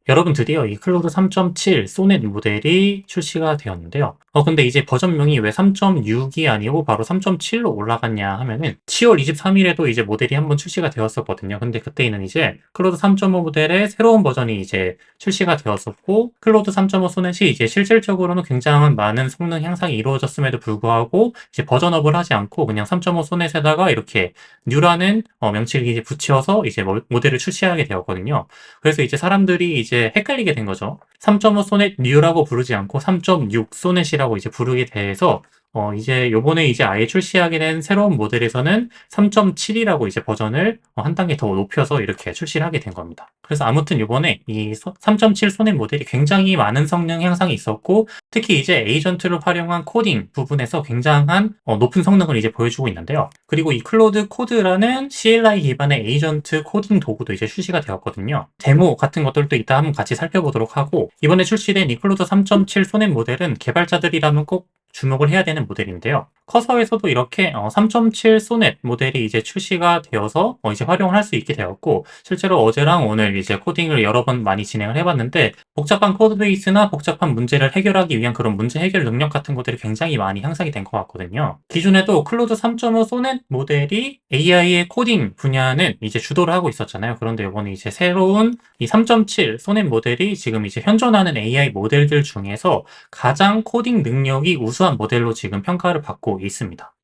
여러분 드디어 이 클로드 3.7 소넷 모델이 출시가 되었는데요. 근데 이제 버전명이 왜 3.6이 아니고 바로 3.7로 올라갔냐 하면은 10월 23일에도 이제 모델이 한번 출시가 되었었거든요. 근데 그때는 이제 클로드 3.5 모델의 새로운 버전이 이제 출시가 되었었고, 클로드 3.5 소넷이 이제 실질적으로는 굉장한 많은 성능 향상이 이루어졌음에도 불구하고 이제 버전업을 하지 않고 그냥 3.5 소넷에다가 이렇게 뉴라는 명칭을 이제 붙여서 이제 모델을 출시하게 되었거든요. 그래서 이제 사람들이 이제 헷갈리게 된 거죠. 3.5 소넷 뉴라고 부르지 않고 3.6 소넷이라고 이제 부르게 돼서 이제 요번에 이제 아예 출시하게 된 새로운 모델에서는 3.7이라고 이제 버전을 한 단계 더 높여서 이렇게 출시를 하게 된 겁니다. 그래서 아무튼 요번에 이 3.7 소넷 모델이 굉장히 많은 성능 향상이 있었고, 특히 이제 에이전트를 활용한 코딩 부분에서 굉장한 높은 성능을 이제 보여주고 있는데요. 그리고 이 클로드 코드라는 CLI 기반의 에이전트 코딩 도구도 이제 출시가 되었거든요. 데모 같은 것들도 이따 한번 같이 살펴보도록 하고, 이번에 출시된 이 클로드 3.7 소넷 모델은 개발자들이라면 꼭 주목을 해야 되는 모델인데요. 커서에서도 이렇게 3.7 소넷 모델이 이제 출시가 되어서 이제 활용을 할 수 있게 되었고, 실제로 어제랑 오늘 이제 코딩을 여러 번 많이 진행을 해봤는데, 복잡한 코드 베이스나 복잡한 문제를 해결하기 위한 그런 문제 해결 능력 같은 것들이 굉장히 많이 향상이 된 것 같거든요. 기존에도 클로드 3.5 소넷 모델이 AI의 코딩 분야는 이제 주도를 하고 있었잖아요. 그런데 이번에 이제 새로운 이 3.7 소넷 모델이 지금 이제 현존하는 AI 모델들 중에서 가장 코딩 능력이 우수한 모델로 지금 평가를 받고 있습니다.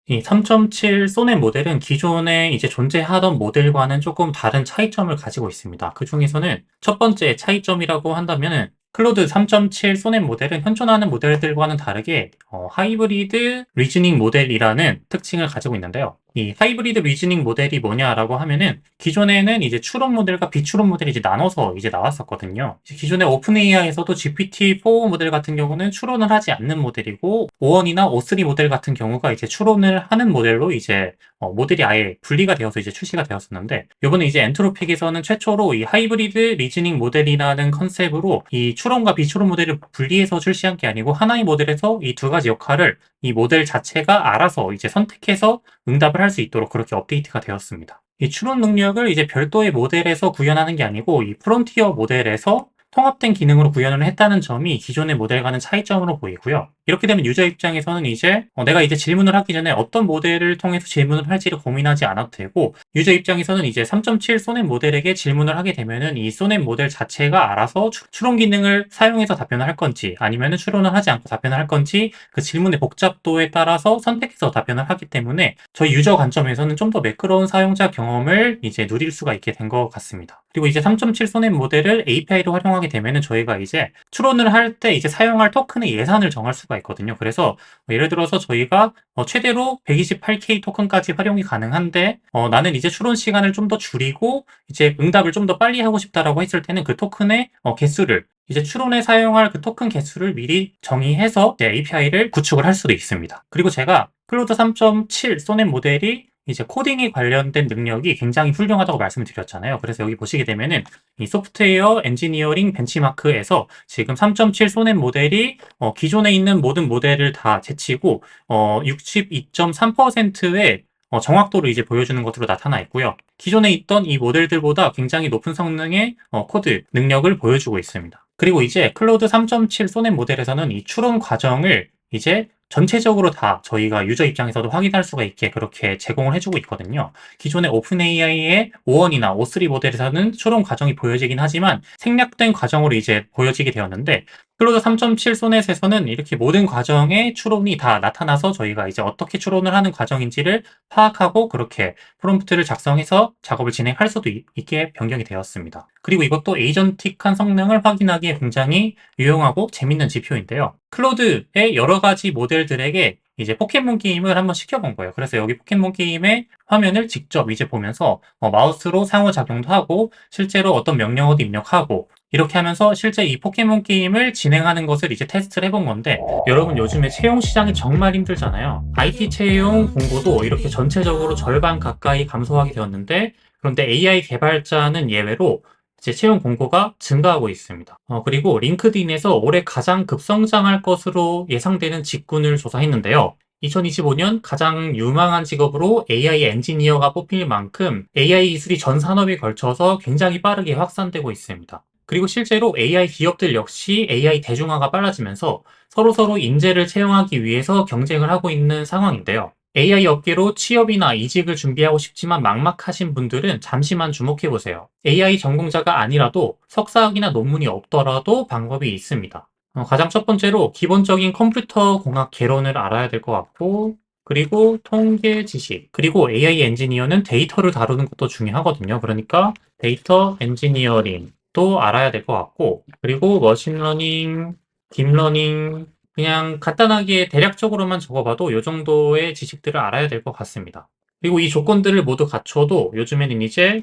이 3.7 소넷 모델은 기존에 이제 존재하던 모델과는 조금 다른 차이점을 가지고 있습니다. 그 중에서는 첫 번째 차이점이라고 한다면은 클로드 3.7 소넷 모델은 현존하는 모델들과는 다르게 하이브리드 리즈닝 모델이라는 특징을 가지고 있는데요. 이 하이브리드 리즈닝 모델이 뭐냐라고 하면은 기존에는 이제 추론 모델과 비추론 모델이 이제 나눠서 이제 나왔었거든요. 기존의 오픈 AI에서도 GPT-4 모델 같은 경우는 추론을 하지 않는 모델이고, O1이나 O3 모델 같은 경우가 이제 추론을 하는 모델로 이제 모델이 아예 분리가 되어서 이제 출시가 되었었는데, 이번에 이제 엔트로픽에서는 최초로 이 하이브리드 리즈닝 모델이라는 컨셉으로 이 추론과 비추론 모델을 분리해서 출시한 게 아니고 하나의 모델에서 이 두 가지 역할을 이 모델 자체가 알아서 이제 선택해서 응답을 할 수 있도록 그렇게 업데이트가 되었습니다. 이 추론 능력을 이제 별도의 모델에서 구현하는 게 아니고 이 프론티어 모델에서 통합된 기능으로 구현을 했다는 점이 기존의 모델과는 차이점으로 보이고요. 이렇게 되면 유저 입장에서는 이제 내가 이제 질문을 하기 전에 어떤 모델을 통해서 질문을 할지를 고민하지 않아도 되고, 유저 입장에서는 이제 3.7 소넷 모델에게 질문을 하게 되면은 이 소넷 모델 자체가 알아서 추론 기능을 사용해서 답변을 할 건지 아니면은 추론을 하지 않고 답변을 할 건지 그 질문의 복잡도에 따라서 선택해서 답변을 하기 때문에 저희 유저 관점에서는 좀 더 매끄러운 사용자 경험을 이제 누릴 수가 있게 된 것 같습니다. 그리고 이제 3.7 소넷 모델을 API로 활용하게 되면은 저희가 이제 추론을 할 때 이제 사용할 토큰의 예산을 정할 수가 있거든요. 그래서 예를 들어서 저희가 최대로 128K 토큰까지 활용이 가능한데 나는 이제 추론 시간을 좀 더 줄이고 이제 응답을 좀 더 빨리 하고 싶다라고 했을 때는 그 토큰의 개수를 이제 추론에 사용할 그 토큰 개수를 미리 정의해서 API를 구축을 할 수도 있습니다. 그리고 제가 클로드 3.7 소넷 모델이 이제 코딩에 관련된 능력이 굉장히 훌륭하다고 말씀을 드렸잖아요. 그래서 여기 보시게 되면은 이 소프트웨어 엔지니어링 벤치마크에서 지금 3.7 소넷 모델이 기존에 있는 모든 모델을 다 제치고 62.3%의 정확도를 이제 보여주는 것으로 나타나 있고요. 기존에 있던 이 모델들보다 굉장히 높은 성능의 코드 능력을 보여주고 있습니다. 그리고 이제 클로드 3.7 소넷 모델에서는 이 추론 과정을 이제 전체적으로 다 저희가 유저 입장에서도 확인할 수가 있게 그렇게 제공을 해주고 있거든요. 기존의 오픈AI의 O1이나 O3 모델에서는 추론 과정이 보여지긴 하지만 생략된 과정으로 이제 보여지게 되었는데, 클로드 3.7 소넷에서는 이렇게 모든 과정의 추론이 다 나타나서 저희가 이제 어떻게 추론을 하는 과정인지를 파악하고 그렇게 프롬프트를 작성해서 작업을 진행할 수도 있게 변경이 되었습니다. 그리고 이것도 에이전틱한 성능을 확인하기에 굉장히 유용하고 재밌는 지표인데요. 클로드의 여러 가지 모델들에게 이제 포켓몬 게임을 한번 시켜본 거예요. 그래서 여기 포켓몬 게임의 화면을 직접 이제 보면서 마우스로 상호작용도 하고 실제로 어떤 명령어도 입력하고 이렇게 하면서 실제 이 포켓몬 게임을 진행하는 것을 이제 테스트를 해본 건데, 여러분 요즘에 채용 시장이 정말 힘들잖아요. IT 채용 공고도 이렇게 전체적으로 절반 가까이 감소하게 되었는데, 그런데 AI 개발자는 예외로 이제 채용 공고가 증가하고 있습니다. 그리고 링크드인에서 올해 가장 급성장할 것으로 예상되는 직군을 조사했는데요. 2025년 가장 유망한 직업으로 AI 엔지니어가 뽑힐 만큼 AI 기술이 전 산업에 걸쳐서 굉장히 빠르게 확산되고 있습니다. 그리고 실제로 AI 기업들 역시 AI 대중화가 빨라지면서 서로서로 인재를 채용하기 위해서 경쟁을 하고 있는 상황인데요. AI 업계로 취업이나 이직을 준비하고 싶지만 막막하신 분들은 잠시만 주목해보세요. AI 전공자가 아니라도 석사학위나 논문이 없더라도 방법이 있습니다. 가장 첫 번째로 기본적인 컴퓨터 공학 개론을 알아야 될 것 같고, 그리고 통계 지식, 그리고 AI 엔지니어는 데이터를 다루는 것도 중요하거든요. 그러니까 데이터 엔지니어링도 알아야 될 것 같고, 그리고 머신러닝, 딥러닝, 그냥 간단하게 대략적으로만 적어봐도 이 정도의 지식들을 알아야 될 것 같습니다. 그리고 이 조건들을 모두 갖춰도 요즘에는 이제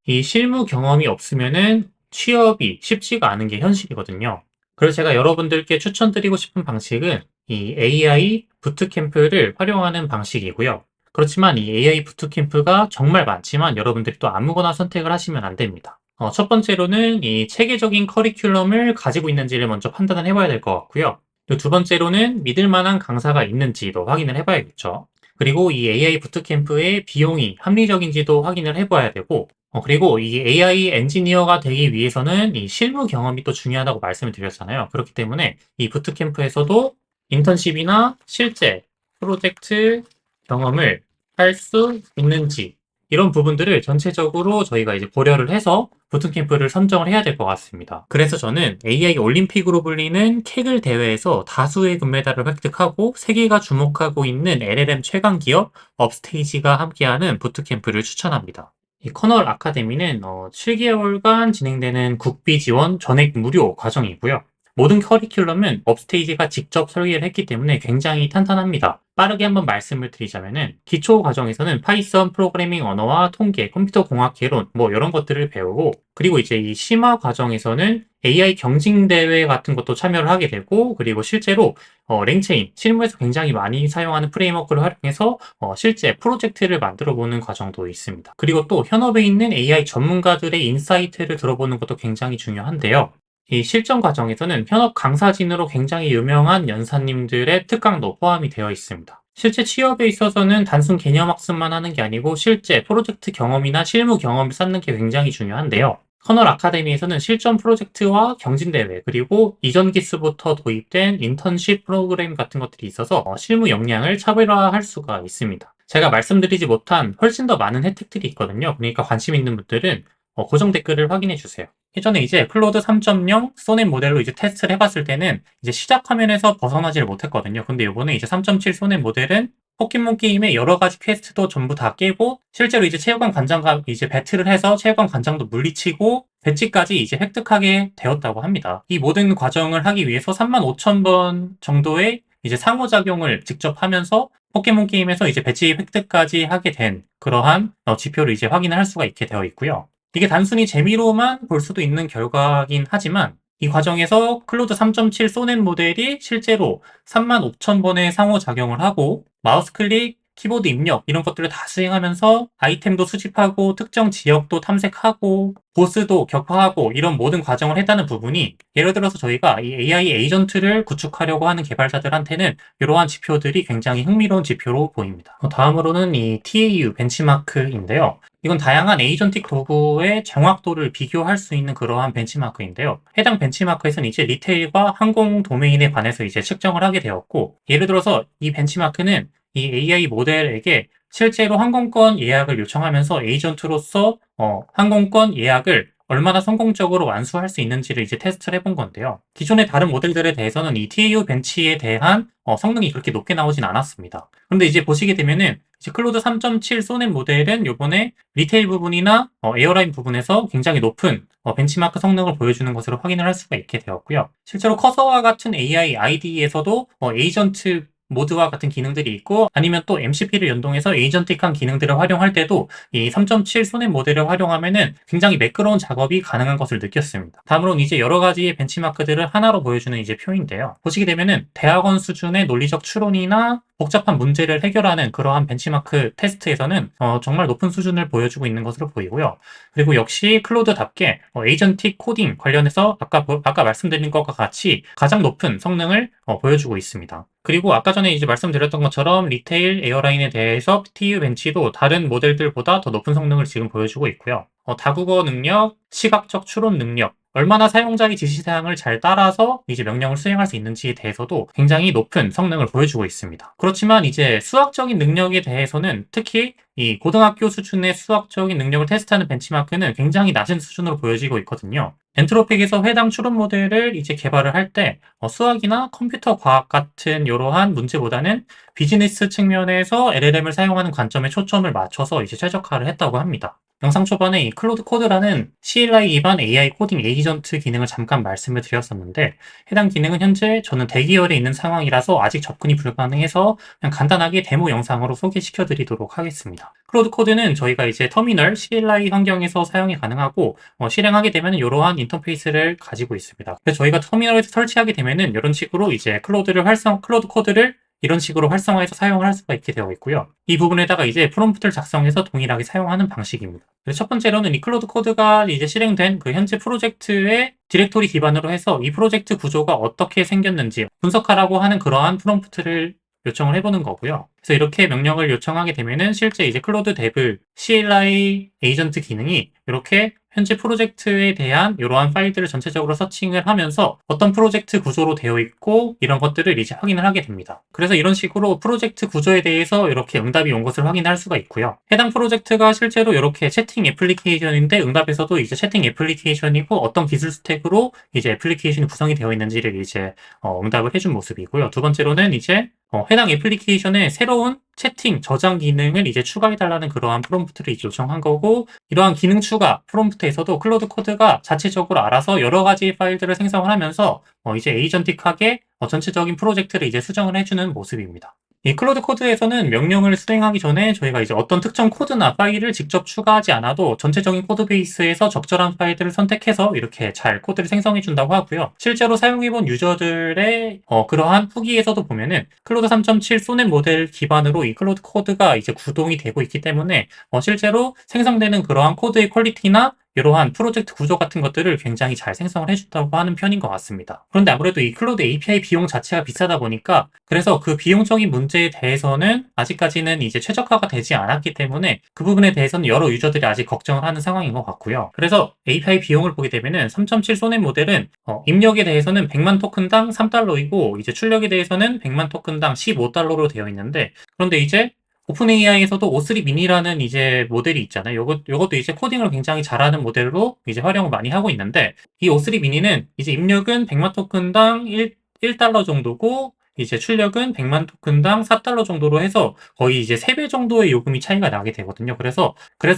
이 실무 경험이 없으면은 취업이 쉽지가 않은 게 현실이거든요. 그래서 제가 여러분들께 추천드리고 싶은 방식은 이 AI 부트캠프를 활용하는 방식이고요. 그렇지만 이 AI 부트캠프가 정말 많지만 여러분들이 또 아무거나 선택을 하시면 안 됩니다. 첫 번째로는 이 체계적인 커리큘럼을 가지고 있는지를 먼저 판단을 해봐야 될 것 같고요. 또 두 번째로는 믿을 만한 강사가 있는지도 확인을 해봐야겠죠. 그리고 이 AI 부트캠프의 비용이 합리적인지도 확인을 해봐야 되고, 그리고 이 AI 엔지니어가 되기 위해서는 이 실무 경험이 또 중요하다고 말씀을 드렸잖아요. 그렇기 때문에 이 부트캠프에서도 인턴십이나 실제 프로젝트 경험을 할 수 있는지 이런 부분들을 전체적으로 저희가 이제 고려를 해서 부트캠프를 선정을 해야 될 것 같습니다. 그래서 저는 AI 올림픽으로 불리는 케글 대회에서 다수의 금메달을 획득하고 세계가 주목하고 있는 LLM 최강 기업 업스테이지가 함께하는 부트캠프를 추천합니다. 이 커널 아카데미는 7개월간 진행되는 국비 지원 전액 무료 과정이고요. 모든 커리큘럼은 업스테이지가 직접 설계를 했기 때문에 굉장히 탄탄합니다. 빠르게 한번 말씀을 드리자면은 기초 과정에서는 파이썬 프로그래밍 언어와 통계, 컴퓨터 공학 개론 이런 것들을 배우고, 그리고 이제 이 심화 과정에서는 AI 경징 대회 같은 것도 참여를 하게 되고, 그리고 실제로 랭체인 실무에서 굉장히 많이 사용하는 프레임워크를 활용해서 실제 프로젝트를 만들어 보는 과정도 있습니다. 그리고 또 현업에 있는 AI 전문가들의 인사이트를 들어보는 것도 굉장히 중요한데요. 이 실전 과정에서는 현업 강사진으로 굉장히 유명한 연사님들의 특강도 포함이 되어 있습니다. 실제 취업에 있어서는 단순 개념 학습만 하는 게 아니고 실제 프로젝트 경험이나 실무 경험을 쌓는 게 굉장히 중요한데요. 커널 아카데미에서는 실전 프로젝트와 경진대회, 그리고 이전 기수부터 도입된 인턴십 프로그램 같은 것들이 있어서 실무 역량을 차별화할 수가 있습니다. 제가 말씀드리지 못한 훨씬 더 많은 혜택들이 있거든요. 그러니까 관심 있는 분들은 고정 댓글을 확인해 주세요. 예전에 이제 클로드 3.0 소넷 모델로 이제 테스트를 해봤을 때는 이제 시작 화면에서 벗어나지를 못했거든요. 근데 이번에 이제 3.7 소넷 모델은 포켓몬 게임의 여러 가지 퀘스트도 전부 다 깨고, 실제로 이제 체육관 관장과 이제 배틀을 해서 체육관 관장도 물리치고 배지까지 이제 획득하게 되었다고 합니다. 이 모든 과정을 하기 위해서 35,000번 정도의 이제 상호작용을 직접 하면서 포켓몬 게임에서 이제 배지 획득까지 하게 된 그러한 지표를 이제 확인을 할 수가 있게 되어 있고요. 이게 단순히 재미로만 볼 수도 있는 결과긴 하지만 이 과정에서 클로드 3.7 소넷 모델이 실제로 35,000번의 상호작용을 하고 마우스 클릭, 키보드 입력 이런 것들을 다 수행하면서 아이템도 수집하고 특정 지역도 탐색하고 보스도 격파하고 이런 모든 과정을 했다는 부분이, 예를 들어서 저희가 이 AI 에이전트를 구축하려고 하는 개발자들한테는 이러한 지표들이 굉장히 흥미로운 지표로 보입니다. 다음으로는 이 TAU 벤치마크인데요. 이건 다양한 에이전틱 도구의 정확도를 비교할 수 있는 그러한 벤치마크인데요. 해당 벤치마크에서는 이제 리테일과 항공 도메인에 관해서 이제 측정을 하게 되었고, 예를 들어서 이 벤치마크는 이 AI 모델에게 실제로 항공권 예약을 요청하면서 에이전트로서 항공권 예약을 얼마나 성공적으로 완수할 수 있는지를 이제 테스트를 해본 건데요. 기존의 다른 모델들에 대해서는 이 TAU 벤치에 대한 성능이 그렇게 높게 나오진 않았습니다. 그런데 이제 보시게 되면은 이제 클로드 3.7 소넷 모델은 요번에 리테일 부분이나 에어라인 부분에서 굉장히 높은 벤치마크 성능을 보여주는 것으로 확인을 할 수가 있게 되었고요. 실제로 커서와 같은 AI ID에서도 에이전트 모드와 같은 기능들이 있고, 아니면 또 MCP를 연동해서 에이전틱한 기능들을 활용할 때도 이 3.7 소넷 모델을 활용하면은 굉장히 매끄러운 작업이 가능한 것을 느꼈습니다. 다음으로는 이제 여러 가지의 벤치마크들을 하나로 보여주는 이제 표인데요. 보시게 되면은 대학원 수준의 논리적 추론이나 복잡한 문제를 해결하는 그러한 벤치마크 테스트에서는 정말 높은 수준을 보여주고 있는 것으로 보이고요. 그리고 역시 클로드답게 에이전틱 코딩 관련해서 아까 말씀드린 것과 같이 가장 높은 성능을 보여주고 있습니다. 그리고 아까 전에 이제 말씀드렸던 것처럼 리테일 에어라인에 대해서 TU 벤치도 다른 모델들보다 더 높은 성능을 지금 보여주고 있고요. 다국어 능력, 시각적 추론 능력, 얼마나 사용자의 지시사항을 잘 따라서 이제 명령을 수행할 수 있는지에 대해서도 굉장히 높은 성능을 보여주고 있습니다. 그렇지만 이제 수학적인 능력에 대해서는 특히 이 고등학교 수준의 수학적인 능력을 테스트하는 벤치마크는 굉장히 낮은 수준으로 보여지고 있거든요. 엔트로픽에서 해당 추론 모델을 이제 개발을 할 때 수학이나 컴퓨터 과학 같은 이러한 문제보다는 비즈니스 측면에서 LLM을 사용하는 관점에 초점을 맞춰서 이제 최적화를 했다고 합니다. 영상 초반에 이 클로드 코드라는 CLI 기반 AI 코딩 에이전트 기능을 잠깐 말씀을 드렸었는데 해당 기능은 현재 저는 대기열에 있는 상황이라서 아직 접근이 불가능해서 그냥 간단하게 데모 영상으로 소개시켜 드리도록 하겠습니다. 클로드 코드는 저희가 이제 터미널 CLI 환경에서 사용이 가능하고 실행하게 되면 이러한 인터페이스를 가지고 있습니다. 그래서 저희가 터미널에서 설치하게 되면은 이런 식으로 이제 클로드 코드를 이런 식으로 활성화해서 사용을 할 수가 있게 되어 있고요. 이 부분에다가 이제 프롬프트를 작성해서 동일하게 사용하는 방식입니다. 그래서 첫 번째로는 이 클로드 코드가 이제 실행된 그 현재 프로젝트의 디렉토리 기반으로 해서 이 프로젝트 구조가 어떻게 생겼는지 분석하라고 하는 그러한 프롬프트를 요청을 해보는 거고요. 그래서 이렇게 명령을 요청하게 되면은 실제 이제 클로드 데브 CLI 에이전트 기능이 이렇게 현재 프로젝트에 대한 이러한 파일들을 전체적으로 서칭을 하면서 어떤 프로젝트 구조로 되어 있고 이런 것들을 이제 확인을 하게 됩니다. 그래서 이런 식으로 프로젝트 구조에 대해서 이렇게 응답이 온 것을 확인할 수가 있고요. 해당 프로젝트가 실제로 이렇게 채팅 애플리케이션인데 응답에서도 이제 채팅 애플리케이션이고 어떤 기술 스택으로 이제 애플리케이션이 구성이 되어 있는지를 이제 응답을 해준 모습이고요. 두 번째로는 이제 해당 애플리케이션에 새로운 채팅 저장 기능을 이제 추가해달라는 그러한 프롬프트를 이제 요청한 거고 이러한 기능 추가 프롬프트에서도 클로드 코드가 자체적으로 알아서 여러 가지 파일들을 생성을 하면서 이제 에이전틱하게 전체적인 프로젝트를 이제 수정을 해주는 모습입니다. 이 클로드 코드에서는 명령을 수행하기 전에 저희가 이제 어떤 특정 코드나 파일을 직접 추가하지 않아도 전체적인 코드 베이스에서 적절한 파일들을 선택해서 이렇게 잘 코드를 생성해 준다고 하고요. 실제로 사용해본 유저들의 그러한 후기에서도 보면은 클로드 3.7 소넷 모델 기반으로 이 클로드 코드가 이제 구동이 되고 있기 때문에 실제로 생성되는 그러한 코드의 퀄리티나 이러한 프로젝트 구조 같은 것들을 굉장히 잘 생성을 해준다고 하는 편인 것 같습니다. 그런데 아무래도 이 클로드 API 비용 자체가 비싸다 보니까 그래서 그 비용적인 문제에 대해서는 아직까지는 이제 최적화가 되지 않았기 때문에 그 부분에 대해서는 여러 유저들이 아직 걱정을 하는 상황인 것 같고요. 그래서 API 비용을 보게 되면은 3.7 소넷 모델은 입력에 대해서는 100만 토큰당 3달러이고 이제 출력에 대해서는 100만 토큰당 15달러로 되어 있는데 그런데 이제 오픈 AI에서도 O3 미니라는 이제 모델이 있잖아요. 요것도 이제 코딩을 굉장히 잘하는 모델로 이제 활용을 많이 하고 있는데, 이 O3 미니는 이제 입력은 100만 토큰당 1달러 정도고, 이제 출력은 100만 토큰당 4달러 정도로 해서 거의 이제 3배 정도의 요금이 차이가 나게 되거든요. 그래서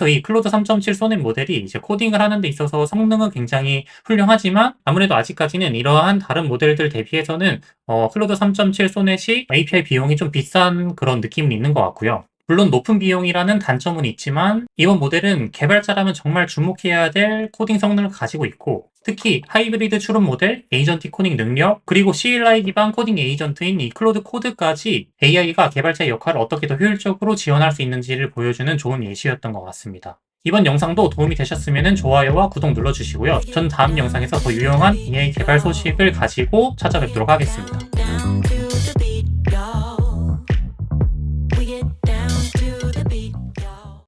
이 클로드 3.7 소넷 모델이 이제 코딩을 하는 데 있어서 성능은 굉장히 훌륭하지만 아무래도 아직까지는 이러한 다른 모델들 대비해서는 클로드 3.7 소넷이 API 비용이 좀 비싼 그런 느낌이 있는 것 같고요. 물론 높은 비용이라는 단점은 있지만 이번 모델은 개발자라면 정말 주목해야 될 코딩 성능을 가지고 있고 특히 하이브리드 추론 모델, 에이전틱 코딩 능력, 그리고 CLI 기반 코딩 에이전트인 이 클로드 코드까지 AI가 개발자의 역할을 어떻게 더 효율적으로 지원할 수 있는지를 보여주는 좋은 예시였던 것 같습니다. 이번 영상도 도움이 되셨으면 좋아요와 구독 눌러주시고요. 전 다음 영상에서 더 유용한 AI 개발 소식을 가지고 찾아뵙도록 하겠습니다.